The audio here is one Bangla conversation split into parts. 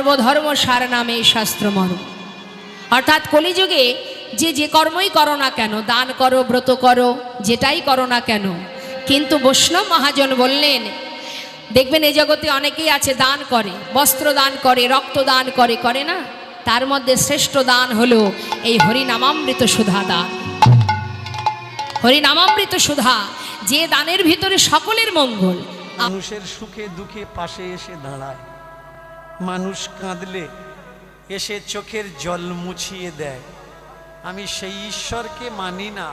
সর্বধর্ম সার নামে শাস্ত্রমর্ম। অর্থাৎ কলিযুগে যে কর্মই করো না কেন, দান করো, ব্রত করো, যেটাই করো না কেন, কিন্তু বৈষ্ণব মহাজন বললেন, দেখবেন এই জগতে অনেকেই আছে দান করে, বস্ত্র দান করে, রক্ত দান করে, করে না? তার মধ্যে শ্রেষ্ঠ দান হলো এই হরিনামামৃত সুধা দান। হরিনামামৃত সুধা, যে দানের ভিতরে সকলের মঙ্গল। মানুষের সুখে দুঃখে পাশে এসে দাঁড়ায়, মানুষ কাঁদলে এসে চোখের জল মুছিয়ে দেয়। আমি সেই ঈশ্বরকে মানি না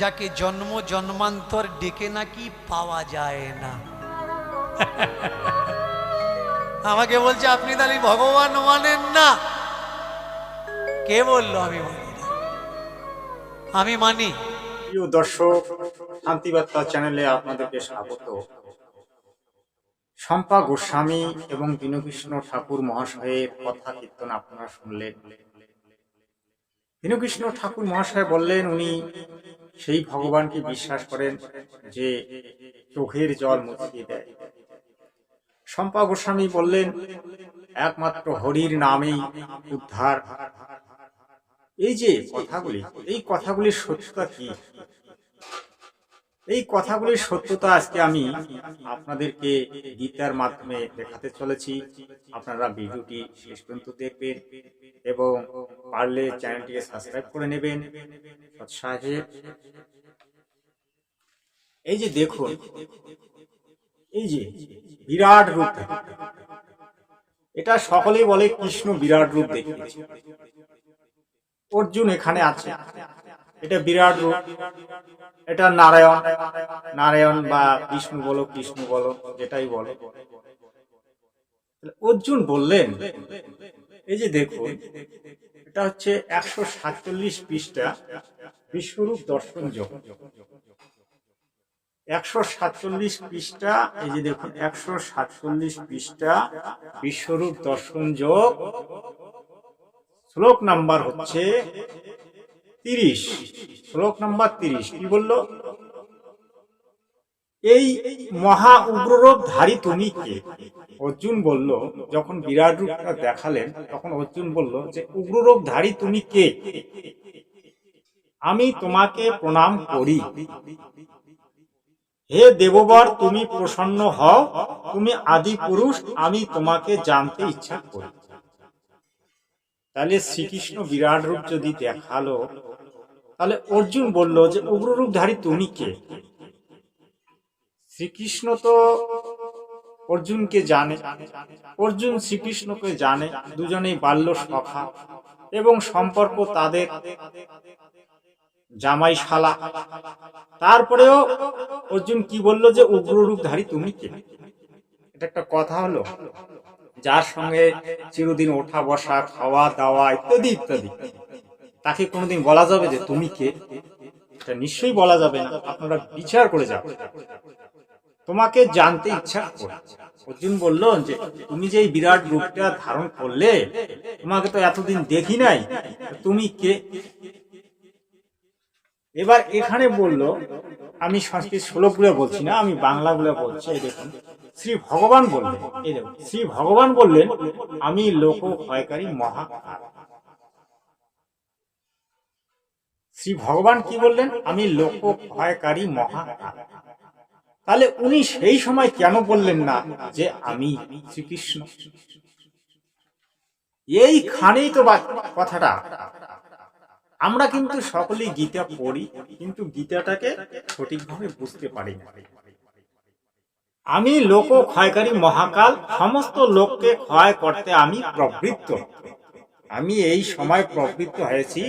যাকে জন্ম জন্মান্তর ডেকে নাকি পাওয়া যায় না। আমাকে বলছে আপনি তাহলে ভগবান মানেন না। কে বললো আমি মানি না? আমি মানি। প্রিয় দর্শক, শান্তিবার্তা চ্যানেলে আপনাদেরকে স্বাগত। শম্পা গোস্বামী এবং দীনকৃষ্ণ ঠাকুর মহাশয়ের কথা কীর্তন আপনারা শুনলেন। দীনকৃষ্ণ ঠাকুর মহাশয় বললেন উনি সেই ভগবানকে বিশ্বাস করেন যে চোখের জল মুছিয়ে দেয়। শম্পা গোস্বামী বললেন একমাত্র হরির নামেই উদ্ধার। এই যে কথাগুলি, এই কথাগুলির সত্যতা কি? এই কথাগুলির সত্যতা আজকে আমি আপনাদেরকে গীতার মাধ্যমে দেখাতে চলেছি। আপনারা ভিডিওটি শেষ পর্যন্ত দেখবেন এবং পারলে চ্যানেলটিকে সাবস্ক্রাইব করে নেবেন সৎসাহে। এই যে দেখুন, এই যে বিরাট রূপ, এটা সকলেই বলে কৃষ্ণ বিরাট রূপ দেখিয়েছে। অর্জুন এখানে আছে, এটা বিরাট রূপ। এটা নারায়ণ, নারায়ণ বা বিষ্ণু বলো, কৃষ্ণ বলো, যেটাই বলো। অর্জুন বললেন, এই যে দেখুন, এটা হচ্ছে 147 পৃষ্ঠা বিশ্বরূপ দর্শন যোগ। 147 পৃষ্ঠা, এই যে দেখুন 147 পৃষ্ঠা বিশ্বরূপ দর্শন যোগ, শ্লোক নাম্বার হচ্ছে 30। শ্লোক নাম্বার 30 কি বলল? এই মহা উগ্ররূপ ধারী তুমি কে? অর্জুন বলল, যখন বিরাট রূপটা দেখালেন তখন অর্জুন বলল যে উগ্ররূপ ধারী তুমি কে? আমি তোমাকে প্রণাম করি। হে দেববর, তুমি প্রসন্ন হও, তুমি আদি পুরুষ, আমি তোমাকে জানতে ইচ্ছা করি। তাহলে শ্রীকৃষ্ণ বিরাট রূপ যদি দেখালো, তাহলে অর্জুন বলল যে উগ্ররূপধারী তুমি কে? শ্রীকৃষ্ণ তো অর্জুনকে জানে, অর্জুন শ্রীকৃষ্ণকে জানে, দুজনেই বাল্য সখা এবং সম্পর্ক তাদের জামাই শালা। তারপরেও অর্জুন কি বলল যে উগ্ররূপধারী তুমি কে? এটা একটা কথা হলো? যার সঙ্গে চিরদিন ওঠা বসা, খাওয়া দাওয়া ইত্যাদি ইত্যাদি, তাকে কোনোদিন বলা যাবে যে তুমি কে? এটা নিশ্চয়ই বলা যাবে না। আপনারা বিচার করে যাও, তোমাকে জানতে ইচ্ছা করে। অর্জুন বলল যে তুমি যে এই বিরাট রূপটা ধারণ করলে, তোমাকে তো এতদিন দেখি নাই, তুমি কে? এবার এখানে বলল, আমি সংস্কৃত শ্লোকগুলো বলছি না, আমি বাংলাগুলো বলছি। এই দেখুন, শ্রী ভগবান বললেন, এই দেখুন শ্রী ভগবান বললেন, আমি লোক ক্ষয়কারী মহাকাল। শ্রী ভগবান কি বললেন? আমি লোক ক্ষয়কারী মহাকাল। তাহলে উনি সেই সময় কেন বললেন না যে আমি শ্রীকৃষ্ণ? এইখানেই তো কথাটা। আমরা কিন্তু সকলেই গীতা পড়ি, কিন্তু গীতাটাকে সঠিকভাবে বুঝতে পারি না। আমি লোক ক্ষয়কারী মহাকাল, সমস্ত লোককে ক্ষয় করতে আমি প্রবৃত্ত। আমি এই সময় প্রবৃত্ত হয়েছি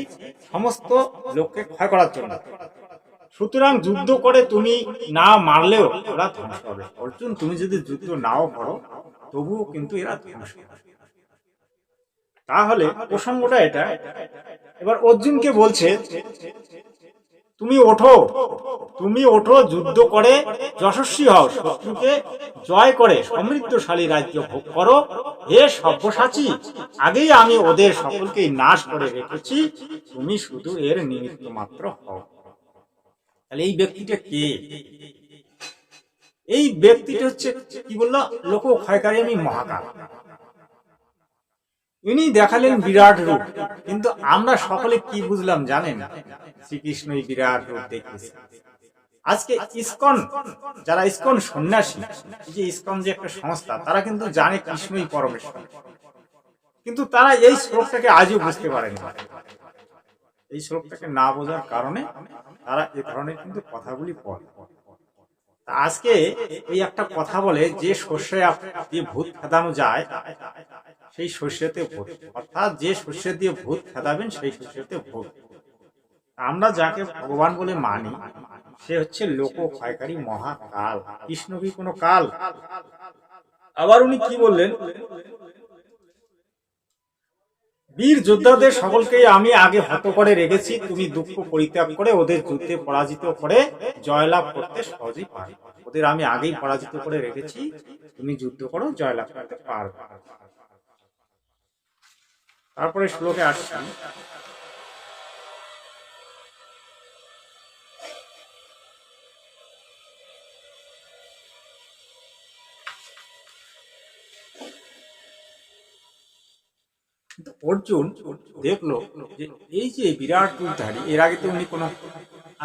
সমস্ত লোককে ক্ষয় করার জন্য। সুতরাং যুদ্ধ করে তুমি না মারলেও ওরা ধ্বংস হবে। অর্জুন, তুমি যদি যুদ্ধ নাও করো তবুও কিন্তু এরা ধ্বংস হবে। তাহলে প্রসঙ্গটা এটা। এবার অর্জুনকে বলছে, তুমি ওঠো, তুমি ওঠো, যুদ্ধ করে যশস্বী হও, শত্রুকে জয় করে সমৃদ্ধশালী রাজ্য ভোগ করো। হে সব্যসাচী, আগেই আমি ওদের সকলকেই নাশ করে রেখেছি, তুমি শুধু এর নিমিত্ত মাত্র হও। তাহলে এই ব্যক্তিটা কে? এই ব্যক্তিটা হচ্ছে কি বললো? লোক ক্ষয়কারী আমি মহাকাল। ইনি দেখালেন বিরাট রূপ, কিন্তু আমরা সকলে কি বুঝলাম জানেন? শ্রীকৃষ্ণই বিরাট রূপ দেখেছে। আজকে ইসকন, যারা ইসকন সন্ন্যাসী, এই যে ইসকন যে একটা সংস্থা, তারা কিন্তু জানে কৃষ্ণই পরমেশ্বর, কিন্তু তারা এই শ্লোকটাকে আজও বুঝতে পারেনি। এই শ্লোকটাকে না বোঝার কারণে তারা এই ধরনের কিন্তু কথাগুলি বলে। আজকে এই একটা কথা বলে, যে শস্যে দিয়ে ভূত খেদানো যায় সেই শস্যতে ভূত, অর্থাৎ যে শস্য দিয়ে ভূত খেদাবেন সেই শস্যতে ভূত। আমরা যাকে ভগবান বলে মানি সে হচ্ছে লোক ক্ষয়কারী মহাকাল। কৃষ্ণ কি কোনো কাল? আবার উনি কি বললেন? বীর যোদ্ধাদের সকলকেই আমি আগে হত করে রেখেছি, তুমি দুঃখ পরিত্যাগ করে ওদের যুদ্ধে পরাজিত করে জয়লাভ করতে সহজেই পারবে। ওদের আমি আগেই পরাজিত করে রেখেছি, তুমি যুদ্ধ করো, জয়লাভ করতে পারবে। তারপরে শ্লোকে আসছি, অর্জুন দেখলো যে এই যে বিরাট রূপধারী, এর আগে তো উনি কোনো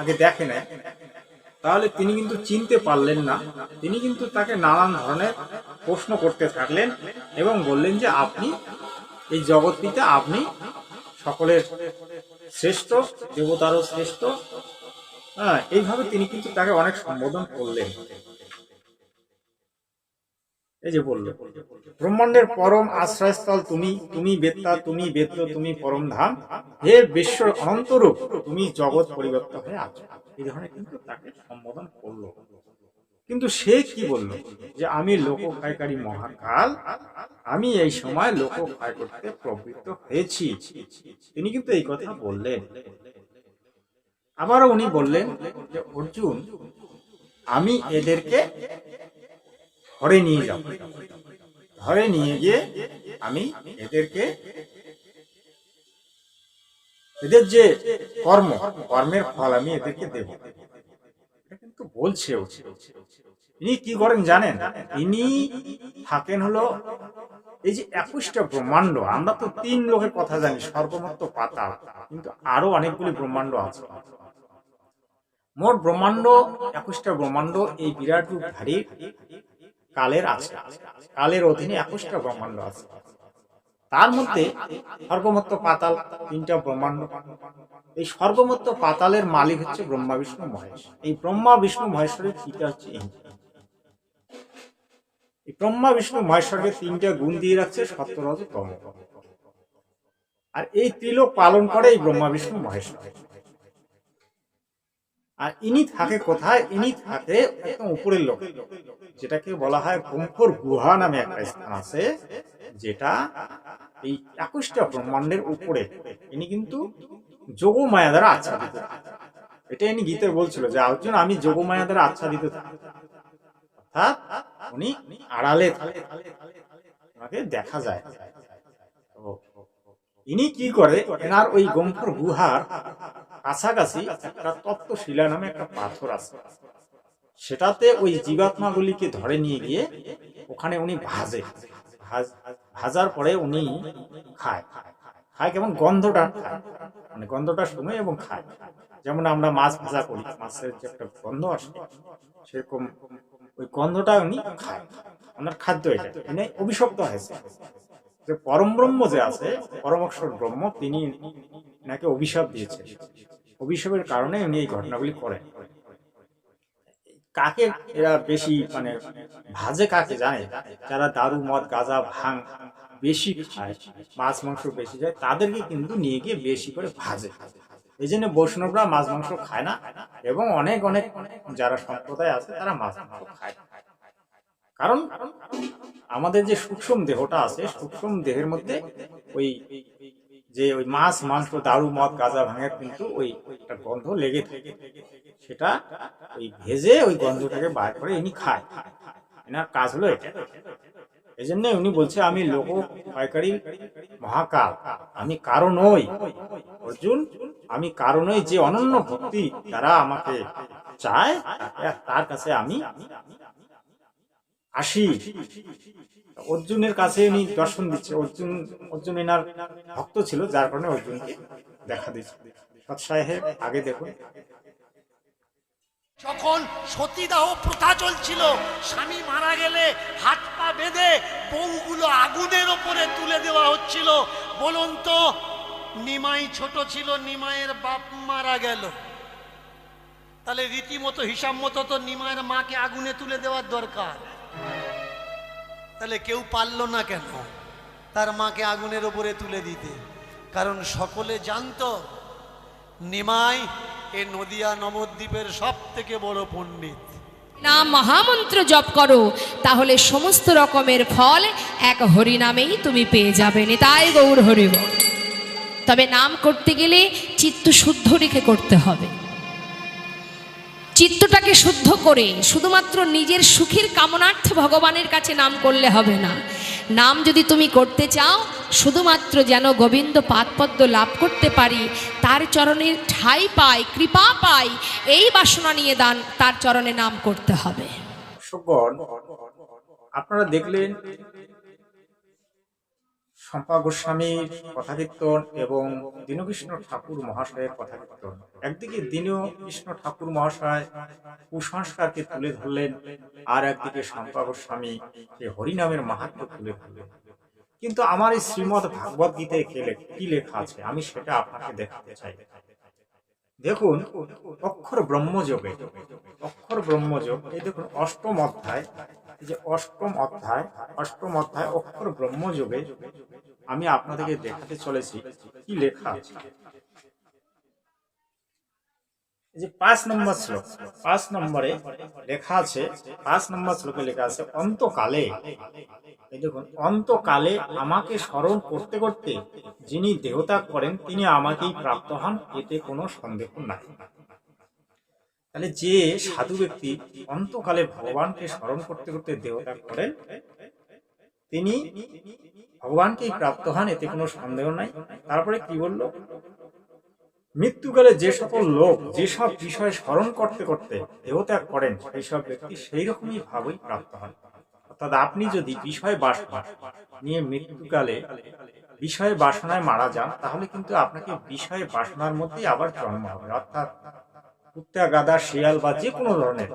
আগে দেখে নাই, তাহলে তিনি কিন্তু চিনতে পারলেন না। তিনি কিন্তু তাকে নানান ধরনের প্রশ্ন করতে থাকলেন এবং বললেন যে আপনি এই জগৎ পিতা, আপনি সকলের শ্রেষ্ঠ, দেবতারও শ্রেষ্ঠ। হ্যাঁ, এইভাবে তিনি কিন্তু তাকে অনেক সম্বোধন করলেন। এই যে বলল, ব্রহ্মাণ্ডের পরম আশ্রয়স্থল তুমি, তুমি বেত্তা, তুমি বেদ্য, তুমি পরম ধাম, হে বিশ্ব অনন্তরূপ, তুমি জগৎ পরিবর্ত হয়ে আছো। এই ধরনের কিন্তু তাকে সম্বোধন করলো। কিন্তু সে কি বলল? যে আমি লোক ক্ষয়কারী মহাকাল, আমি এই সময় লোক ক্ষয় করতে প্রবৃত্ত হয়েছি। তিনি কিন্তু এই কথা বললেন। আবারও উনি বললেন যে অর্জুন, আমি এদেরকে ধরে নিয়ে যাব, ধরে নিয়ে গিয়ে আমি এদেরকে, এদের যে কর্ম, কর্মের ফল আমি এদেরকে দেব। কিন্তু বলছে ইনি কি করেন জানেন? ইনি থাকেন হলো এই যে 21টা ব্রহ্মাণ্ড। আমরা তো 3 লোকের কথা জানি, স্বর্গমত্ত, পাতাল, কিন্তু আরো অনেকগুলি ব্রহ্মাণ্ড আছে। মোট ব্রহ্মাণ্ড 21টা ব্রহ্মাণ্ড এই বিরাট রূপধারী কালের আছে। কালের অধীনে 21টা ব্রহ্মাণ্ড আছে। তার মধ্যে স্বর্গমত্ত, পাতাল 3টা ব্রহ্মাণ্ড। এই স্বর্গমত্ত পাতালের মালিক হচ্ছে ব্রহ্মা বিষ্ণু মহেশ। এই ব্রহ্মা বিষ্ণু মহেশ্বরের পিতা হচ্ছে এই ব্রহ্মা বিষ্ণু মহেশ্বরকে 3টা গুণ দিয়ে রাখছে, সত্য, রজ, তম। আর এই ত্রিলোক পালন করে এই ব্রহ্মা বিষ্ণু মহেশ্বর। আর ইনি থাকে কোথায়? ইনি থাকে একদম উপরের লোক, যেটাকে বলা হয় গম্ভীর গুহা নামে একটা স্থান আছে, যেটা এই 21টা ব্রহ্মাণ্ডের উপরে। ইনি কিন্তু যোগমায়া দ্বারা আচ্ছাদিত। এটা ইনি গীতে বলছিল যে অর্জুন, আমি যোগমায়া দ্বারা আচ্ছাদিত থাকি, অর্থাৎ উনি আড়ালে ওনাকে দেখা যায়। ইনি কি করে? এনার ওই গম্ভীর গুহার কাছাকাছি একটা তপ্তশিলা নামে একটা পাথর আছে, সেটাতে ওই জীবাত্মাগুলিকে ধরে নিয়ে গিয়ে ওখানে উনি ভাজে। ভাজার পরে উনি খায়। কেমন? গন্ধটা খায়, মানে গন্ধটা শুনে এবং খায়। যেমন আমরা মাছ ভাজা করি, মাছের যে একটা গন্ধ আসে, সেরকম ওই গন্ধটা উনি খায়। ওনার খাদ্য এটা। উনি অভিশপ্ত হয়েছে যে পরম ব্রহ্ম যে আছে, পরমেশ্বর ব্রহ্ম, তিনি নাকি অভিশাপ দিয়েছে। অভিশাপের কারণে উনি এই ঘটনাগুলি করেন। কাকে এরা বেশি মানে ভাজে? কাকে জানে? যারা দারু, মদ, গাঁজা, ভাং বেশি খায়, মাছ মাংস বেশি যায়, তাদেরকে কিন্তু নিয়ে গিয়ে বেশি করে ভাজে। এই জন্য বৈষ্ণবরা মাছ মাংস খায় না, এবং অনেক অনেক যারা সম্প্রদায় আছে তারা মাছ মাংস খায়। কারণ আমাদের যে সূক্ষ্ম দেহটা আছে, সূক্ষ্ম দেহের মধ্যে ওই যে ওই মাছ মাংস, দারু, মদ, গাঁজা, ভাঙের কিন্তু ওই একটা গন্ধ লেগে থাকে। সেটা ওই ভেজে ওই গন্ধটাকে বার করে ইনি খায়। এনার কাজ হলো এটা। এই জন্য উনি বলছে আমি লোক ক্ষয়কারী মহাকাল, আমি কারণ নই। অর্জুন, আমি কারণ নই। যে অনন্য ভক্তি যারা আমাকে চায়, তার কাছে আমি আসি। অর্জুনের কাছে উনি দর্শন দিচ্ছে। অর্জুন এনার ভক্ত ছিল, যার কারণে অর্জুনকে দেখা দিচ্ছে। সৎ সাহেব আগে দেখুন। যখন সতীদাহ প্রথা চলছিল, স্বামী মারা গেলে হাত পা বেঁধে বউগুলো আগুনের ওপরে তুলে দেওয়া হচ্ছিল। বলুন তো, নিমাই ছোট ছিল, নিমাইয়ের বাপ মারা গেল, তাহলে রীতিমতো হিসাব মতো তো নিমাইয়ের মাকে আগুনে তুলে দেওয়ার দরকার। তাহলে কেউ পারল না কেন তার মাকে আগুনের ওপরে তুলে দিতে? কারণ সকলে জানতো নিমাই এ নদিয়া নবদ্বীপের সব থেকে বড় পণ্ডিত। নাম মহামন্ত্র জপ করো, তাহলে সমস্ত রকমের ফল এক হরিনামেই তুমি পেয়ে যাবে। নিতাই গৌর হরি বল। তবে নাম করতে গেলে চিত্ত শুদ্ধ রেখে করতে হবে। চিত্তটাকে শুদ্ধ করে শুধুমাত্র নিজের সুখের কামনার্থে ভগবানের কাছে নাম করলে হবে না। নাম যদি তুমি করতে চাও, শুধুমাত্র যেন গোবিন্দ পাদপদ্ম লাভ করতে পারি, তার চরণের ঠাঁই পাই, কৃপা পাই, এই বাসনা নিয়ে দান তার চরণে নাম করতে হবে। আপনারা দেখলেন শম্পা গোস্বামীর কথা কীর্তন এবং দীনকৃষ্ণ ঠাকুর মহাশয়ের কথা কীর্তন। একদিকে দীনকৃষ্ণ ঠাকুর মহাশয় কুসংস্কারকে তুলে ধরলেন, আর একদিকে শম্পা গোস্বামী এই হরিনামের মাহাত্ম্য তুলে ধরলেন। কিন্তু আমার এই শ্রীমদ ভাগবত গীতায় কি লেখা আছে, আমি সেটা আপনাকে দেখাতে চাই। দেখুন, অক্ষর ব্রহ্মযোগ, এই দেখুন অষ্টম অধ্যায়, এই যে অষ্টম অধ্যায় অক্ষর ব্রহ্মযোগে আমি আপনাদেরকে দেখাতে চলেছি কি লেখা আছে। এই যে 5 নম্বর শ্লোক, 5 নম্বরে লেখা আছে, 5 নম্বর শ্লোকে লেখা আছে অন্তকালে। এই দেখুন, অন্তকালে আমাকে স্মরণ করতে করতে যিনি দেহত্যাগ করেন তিনি আমাকেই প্রাপ্ত হন, এতে কোনো সন্দেহ নাই। তাহলে যে সাধু ব্যক্তি অন্তকালে ভগবানকে স্মরণ করতে করতে দেহত্যাগ করেন তিনি ভগবানকেই প্রাপ্ত হন, এতে কোনো সন্দেহ নাই। তারপরে কি বলল? মৃত্যুকালে যে সকল লোক যেসব বিষয় স্মরণ করতে করতে দেহত্যাগ করেন সেই সব ব্যক্তি সেই রকমই ভাবেই প্রাপ্ত হন। অর্থাৎ আপনি যদি বিষয় বাসনা নিয়ে মৃত্যুকালে বিষয় বাসনায় মারা যান, তাহলে কিন্তু আপনাকে বিষয় বাসনার মধ্যেই আবার জন্ম হবে। অর্থাৎ কুত্তা, গাদা, শিয়াল বা যে কোনো ধরনের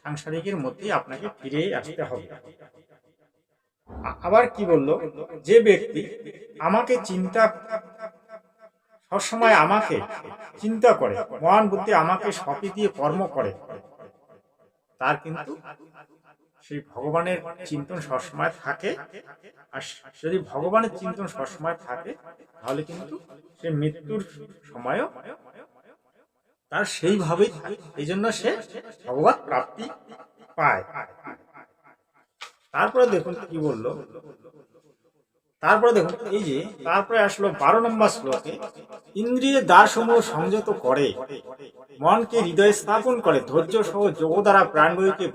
সাংসারিকের মধ্যেই আপনাকে ফিরে আসতে হবে। আবার কি বলল? যে ব্যক্তি আমাকে সবসময় আমাকে চিন্তা করে, মহান বুদ্ধি আমাকে সপি দিয়ে কর্ম করে, তার কিন্তু সেই ভগবানের চিন্তন সবসময় থাকে। আর যদি ভগবানের চিন্তন সবসময় থাকে তাহলে কিন্তু সে মৃত্যুর সময়ও তার সেইভাবেই থাকে, এই জন্য সে ভগবত প্রাপ্তি পায়। তারপরে দেখুন কি বলল, তারপরে দেখুন এই যে তারপরে আসলো 12 নম্বর শ্লোকে, ইন্দ্রিয়ের দ্বারসমূহ সংযত করে, মনকে হৃদয়ে স্থাপন করে, ধৈর্য সহ যোগ দ্বারা প্রাণবায়ুকে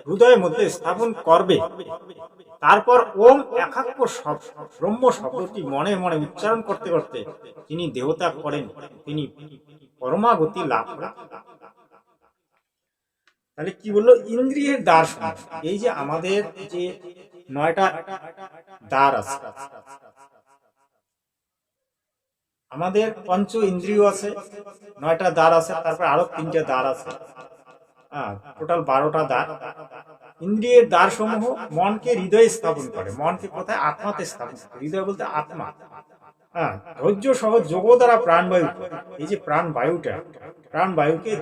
হৃদয়ের মধ্যে স্থাপন করবে। তারপর ওম একাক্ষর ব্রহ্ম শব্দটি মনে মনে উচ্চারণ করতে করতে তিনি দেহত্যাগ করেন, তিনি পরমাগতি লাভ করেন। তাহলে কি বললো? ইন্দ্রিয়ের দ্বার, এই যে আমাদের যে 9টা দ্বার আছে, আমাদের পঞ্চ ইন্দ্রিয় আছে, 9টা দ্বার আছে, তারপর আরো 3টে দ্বার আছে, টোটাল 12টা দ্বার। ইন্দ্রিয়ের দ্বার সমূহ মনকে হৃদয়ে স্থাপন করে, মনকে কোথায়? আত্মাতে স্থাপন করে, হৃদয় বলতে আত্মা। ধৈর্য সহ যোগ দ্বারা প্রাণবায়ু, এই যে প্রাণবায়ুকে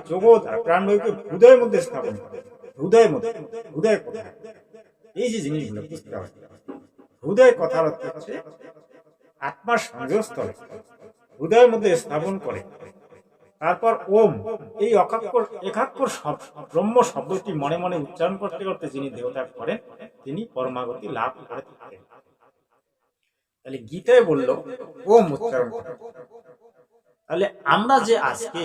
যোগ দ্বারা প্রাণবায়ুকে হৃদয়ের মধ্যে স্থাপন করে। হৃদয় কোথায়? এই যে জিনিসগুলো বুঝতে হবে। হৃদয় কথার অর্থ হচ্ছে আত্মার সংযোগস্থলে, হৃদয়ের মধ্যে স্থাপন করে। তারপর ওম, এই একাক্ষর ব্রহ্ম শব্দটি মনে মনে উচ্চারণ করতে করতে যিনি দেহত্যাগ করেন তিনি পরমাগতি লাভ করে থাকেন। তাহলে গীতায় বলল ওম উচ্চারণ করে। তাহলে আমরা যে আজকে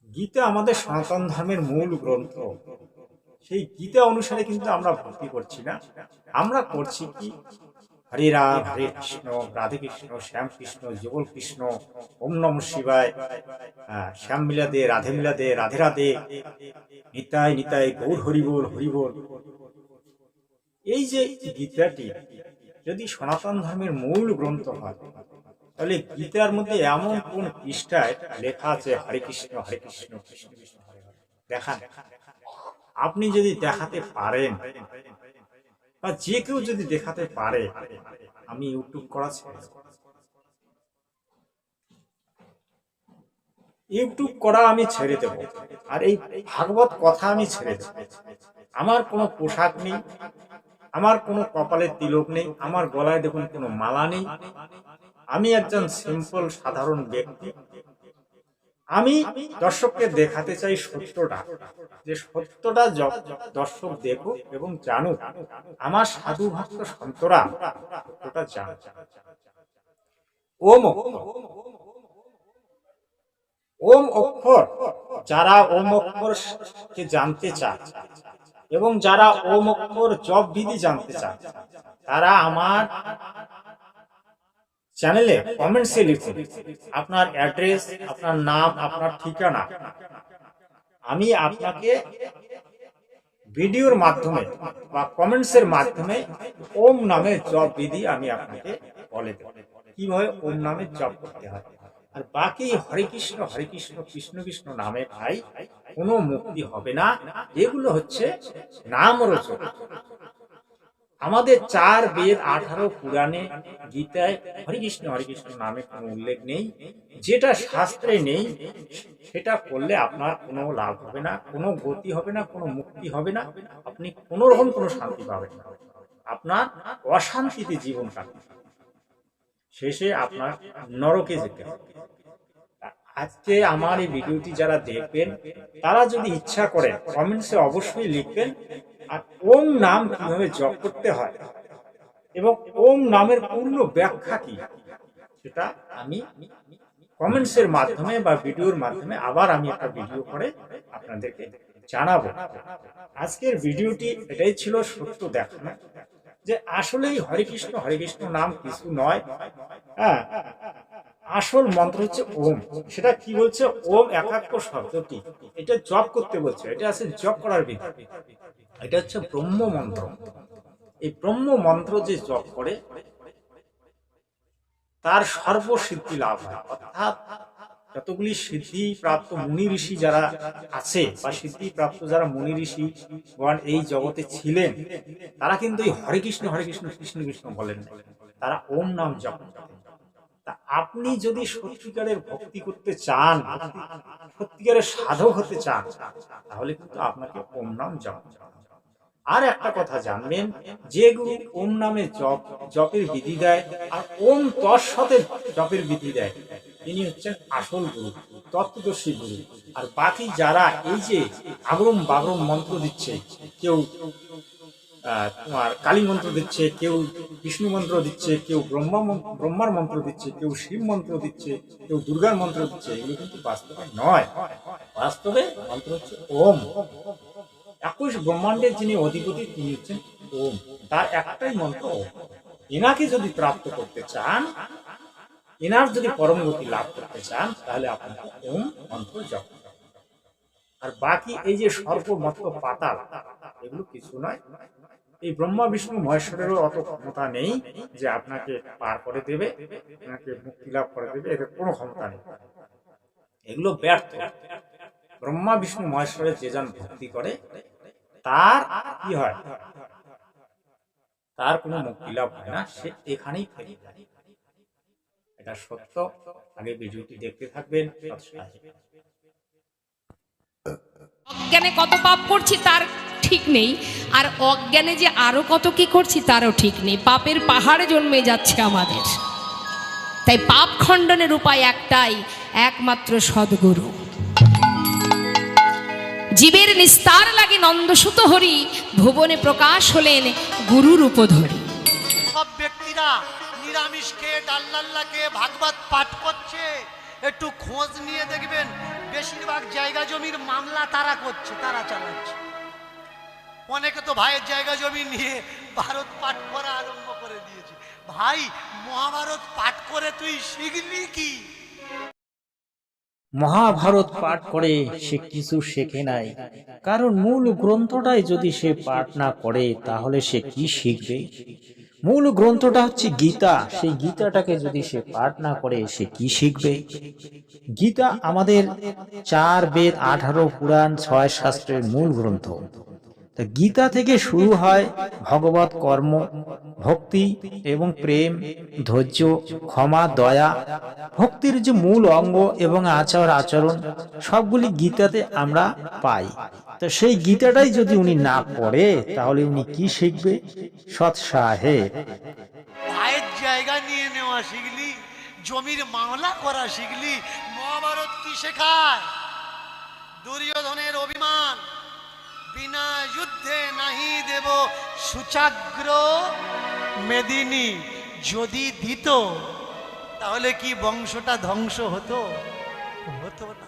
গীতা আমাদের সনাতন ধর্মের মূল গ্রন্থ, সেই গীতা অনুসারে কিন্তু আমরা ভক্তি করছি না, আমরা করছি কি? হরে রাম হরে কৃষ্ণ, রাধে কৃষ্ণ, শ্যাম কৃষ্ণ, যুগল কৃষ্ণ, ওম নম শিবায়, শ্যাম মিলা দে, রাধে মিলা দে, রাধে রাধে, নিতাই নিতাই, গৌর হরিবোল হরিবোল। এই যে গীতাটি যদি সনাতন ধর্মের মূল গ্রন্থ হয়, তাহলে গীতার মধ্যে এমন কোন পৃষ্ঠায় লেখা আছে হরে কৃষ্ণ কৃষ্ণ কৃষ্ণ হরে হরে? দেখান। আপনি যদি দেখাতে পারেন, বা যে কেউ যদি দেখাতে পারে, আমি ইউটিউব করা ছেড়ে দেব। ইউটিউব করা আমি ছেড়ে দেব, আর এই ভাগবত কথা আমি ছেড়ে দেব। আমার কোনো পোশাক নেই, আমার কোনো কপালে তিলক নেই, আমার গলায় দেখুন কোনো মালা নেই। আমি একজন সিম্পল সাধারণ ব্যক্তি। আমি দর্শককে দেখাতে চাই সত্যটা, যে সত্যটা দর্শক দেখুক এবং জানুক, আমার সাধু ভক্ত সন্তরা সত্যটা জানুক। ওম ওম অক্ষর, যারা ওম অক্ষর কে জানতে চায় এবং যারা ওম অক্ষর জপ বিধি জানতে চায়, তারা আমার চ্যানেলে কমেন্টসে লিখুন আপনার অ্যাড্রেস, আপনার নাম, আপনার ঠিকানা। আমি আপনাকে ভিডিওর মাধ্যমে বা কমেন্টসের মাধ্যমে ওম নামের জপ বিধি আমি আপনাকে বলে দেব, কিভাবে ওম নামের জপ করতে হয়। আর বাকি হরে কৃষ্ণ কৃষ্ণ কৃষ্ণ নামে ভাই কোনো মুক্তি হবে না। এগুলো হচ্ছে নাম রচক। আমাদের 4 বেদ 18 পুরাণে গীতায় হরে কৃষ্ণ নামে কোনো উল্লেখ নেই। যেটা শাস্ত্রে নেই সেটা করলে আপনার কোনো লাভ হবে না, কোনো গতি হবে না, কোনো মুক্তি হবে না, আপনি কোনো রকম কোনো শান্তি পাবেন না, আপনার অশান্তিতে জীবন কাটবে, শেষে আপনার নরকে যেতে হবে। আজকে আমার এই ভিডিওটি যারা দেখবেন, তারা যদি ইচ্ছা করেন কমেন্টসে অবশ্যই লিখবেন আর ওম নাম কিভাবে জপ করতে হয় এবং ওম নামের পূর্ণ ব্যাখ্যা কি, সেটা আমি কমেন্টসের মাধ্যমে বা ভিডিওর মাধ্যমে আবার আমি একটা ভিডিও করে আপনাদেরকে জানাবো। আজকের ভিডিওটি এটাই ছিল, সত্য দেখানো যে আসলেই হরে কৃষ্ণ নাম কিছু নয়। হ্যাঁ, আসল মন্ত্র হচ্ছে ওম। সেটা কি বলছে? ওম একাক্ষর শব্দটি, এটা জপ করতে বলছে, এটা আছে জপ করার বিধি। এটা হচ্ছে ব্রহ্ম মন্ত্র। এই ব্রহ্ম মন্ত্র যে জপ করে তার সর্বসিদ্ধি লাভ হয়। অর্থাৎ যতগুলি সিদ্ধি প্রাপ্ত মুনি ঋষি যারা আছে বা সিদ্ধি প্রাপ্ত যারা মুনি ঋষি এই জগতে ছিলেন, তারা কিন্তু এই হরে কৃষ্ণ কৃষ্ণ কৃষ্ণ বলেন না, তারা ওম নাম জপ করতেন। তা আপনি যদি সত্যিকারের ভক্তি করতে চান, সত্যিকারের সাধক হতে চান, তাহলে কিন্তু আপনাকে ওম নাম জপ করতে হবে। আর একটা কথা জানবেন, যে গুরু ওম নামে জপের বিধি দেয় আর ওম তৎসতে জপের বিধি দেয়, তিনি হচ্ছেন আসল গুরু, তত্ত্বদর্শী গুরু। আর বাকি যারা এই যে আগরম বাগরম মন্ত্র দিচ্ছে, কেউ তোমার কালী মন্ত্র দিচ্ছে, কেউ বিষ্ণু মন্ত্র দিচ্ছে, কেউ ব্রহ্মার মন্ত্র দিচ্ছে, কেউ শিব মন্ত্র দিচ্ছে, কেউ দুর্গার মন্ত্র দিচ্ছে, এগুলো কিন্তু বাস্তবে নয়। বাস্তবে মন্ত্র হচ্ছে ওম। 21 ব্রহ্মাণ্ডের যিনি অধিপতি তিনি হচ্ছেন ওম, তার একটাই মন্ত্র ওম। এনাকে যদি প্রাপ্ত করতে চান, এনার যদি পরম গতি লাভ করতে চান, তাহলে আপনাকে ওম মন্ত্র জপ করতে হবে। আর বাকি এই যে সর্বমত্ত পাতাল, এগুলো কিছু নয়। এই ব্রহ্মা বিষ্ণু মহেশ্বরেরও অত ক্ষমতা নেই যে আপনাকে পার করে দেবে, আপনাকে মুক্তি লাভ করে দেবে, এদের কোনো ক্ষমতা নেই। এগুলো ব্যর্থ। ব্রহ্মা বিষ্ণু মহেশ্বরের যে জন ভক্তি করে তার কি হয়? তার কোনো মুক্তি লাভ হয় না, সে এখানেই থেকে যায়। এটা সত্য। আগে ভিডিওটি দেখতে থাকবেন। অজ্ঞানে কত পাপ করছি তার ঠিক নেই, আর অজ্ঞানে যে আরো কত কি করছি তারও ঠিক নেই। পাপের পাহাড়ে জন্মে যাচ্ছে আমাদের। তাই পাপ খণ্ডনের উপায় একটাই, একমাত্র সদ্গুরু। জীবের নিস্তার লাগে নন্দসুত হরি, ভুবনে প্রকাশ হলেন গুরুর উপধরি। সব ব্যক্তিরা নিরামিষ খেয়ে ডাল্লাল্লা খেয়ে ভাগবত পাঠ করছে, একটু খোঁজ নিয়ে দেখবেন বেশিরভাগ জায়গা জমির মামলা তারা করছে, তারা চালাচ্ছে। অনেকে তো ভাইয়ের জায়গা জমি নিয়ে ভারত পাঠ করা আরম্ভ করে দিয়েছে। ভাই, মহাভারত পাঠ করে তুই শিখলি কি? মহাভারত পাঠ করে সে কিছু শেখে নাই, কারণ মূল গ্রন্থটাই যদি সে পাঠ না করে তাহলে সে কি শিখবে? মূল গ্রন্থটা হচ্ছে গীতা, সেই গীতাটাকে যদি সে পাঠ না করে সে কি শিখবে? গীতা আমাদের 4 বেদ, 18 পুরাণ, 6 শাস্ত্রের মূল গ্রন্থ। তা গীতা থেকে শুরু হয় ভগবত কর্ম, ভক্তি এবং প্রেম, ধৈর্য, ক্ষমা, দয়া। ভক্তির যে মূল অঙ্গ এবং আচরণ সবগুলি গীতাতে আমরা পাই। তো সেই গীতাটাই যদি উনি না পড়ে তাহলে উনি কি শিখবে? সৎ সাহেব, ভাইয়ের জায়গা নিয়ে নেওয়া শিখলি, জমির মামলা করা শিখলি। মহাভারত কি শেখায়? দুর্যোধনের অভিমান, বিনা যুদ্ধে নাহি দেব সুচাগ্র মেদিনী। যদি দিত তাহলে কি বংশটা ধ্বংস হতো? হতো না।